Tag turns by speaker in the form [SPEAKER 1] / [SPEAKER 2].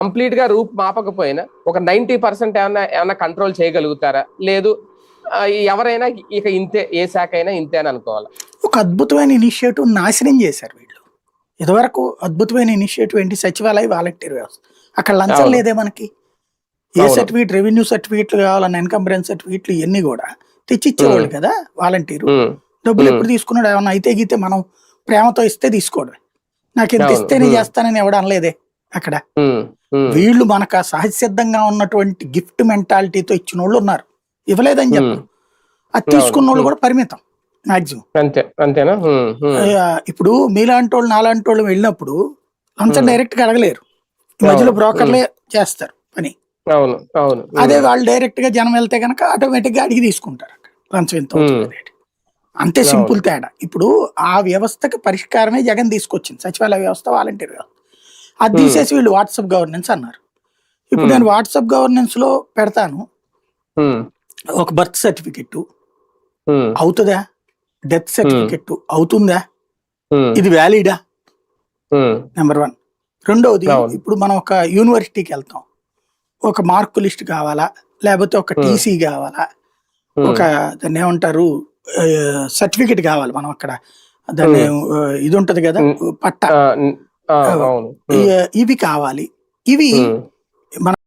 [SPEAKER 1] Complete గా రూప్ మాపకపోయినా ఒక 90% ఏమన్నా కంట్రోల్ చేయగలుగుతారా? లేదు ఎవరైనా ఇక ఇంతే, ఏ శాఖ అయినా ఇంతే అని అనుకోవాలి?
[SPEAKER 2] ఒక అద్భుతమైన ఇనిషియేటివ్ నాశనం చేశారు వీళ్ళు. ఇదివరకు అద్భుతమైన ఇనిషియేటివ్ ఏంటి? సచివాలయ వాలంటీర్ వ్యవస్థ. అక్కడ లంచం లేదే మనకి. ఏ సర్టిఫికేట్, రెవెన్యూ సర్టిఫికేట్లు కావాలన్న ఇన్కంబరెన్స్ సర్టిఫికేట్లు ఇవన్నీ కూడా తెచ్చిచ్చేవాళ్ళు కదా వాలంటీరు. డబ్బులు ఎప్పుడు తీసుకున్నాడు? ఏమన్నా అయితే గీతే మనం ప్రేమతో ఇస్తే తీసుకోవడం. నాకు ఇంత ఇస్తేనే చేస్తానని ఎవడు అనలేదే అక్కడ. వీళ్ళు మనకు సహజ సిద్ధంగా ఉన్నటువంటి గిఫ్ట్ మెంటాలిటీతో ఇచ్చిన వాళ్ళు ఉన్నారు, ఇవ్వలేదని చెప్పు. అది తీసుకున్న వాళ్ళు కూడా పరిమితం మాక్సిమం.
[SPEAKER 1] అంతేనా?
[SPEAKER 2] ఇప్పుడు మీలాంటి వాళ్ళు నాలాంటి వాళ్ళు వెళ్ళినప్పుడు లంచం డైరెక్ట్ గా అడగలేరు, ఈ మధ్యలో బ్రోకర్లే చేస్తారు పని. అదే వాళ్ళు డైరెక్ట్ గా జనం వెళ్తే కనుక ఆటోమేటిక్ గా అడిగి తీసుకుంటారు లంచం ఎంత అవుతుంది. అంతే సింపుల్ తేడా. ఇప్పుడు ఆ వ్యవస్థకి పరిష్కారమే జగన్ తీసుకొచ్చింది, సచివాలయ వ్యవస్థ, వాలంటీర్ వ్యవస్థ. అది తీసేసి వీళ్ళు వాట్సాప్ గవర్నెన్స్ అన్నారు. ఇప్పుడు నేను వాట్సాప్ గవర్నెన్స్ లో పెడతాను ఒక బర్త్ సర్టిఫికెట్, అవుతుందా? డెత్ సర్టిఫికెట్ అవుతుందా? ఇది వ్యాలిడా? నెంబర్ 1. రెండవది, ఇప్పుడు మనం ఒక యూనివర్సిటీకి వెళ్తాం, ఒక మార్కు లిస్ట్ కావాలా, లేకపోతే ఒక టీసీ కావాలా, ఒక దాన్ని ఏమంటారు సర్టిఫికెట్ కావాలి, మనం అక్కడ దాన్ని ఇది ఉంటది కదా పట్టా, ఇవి కావాలి. ఇవి మన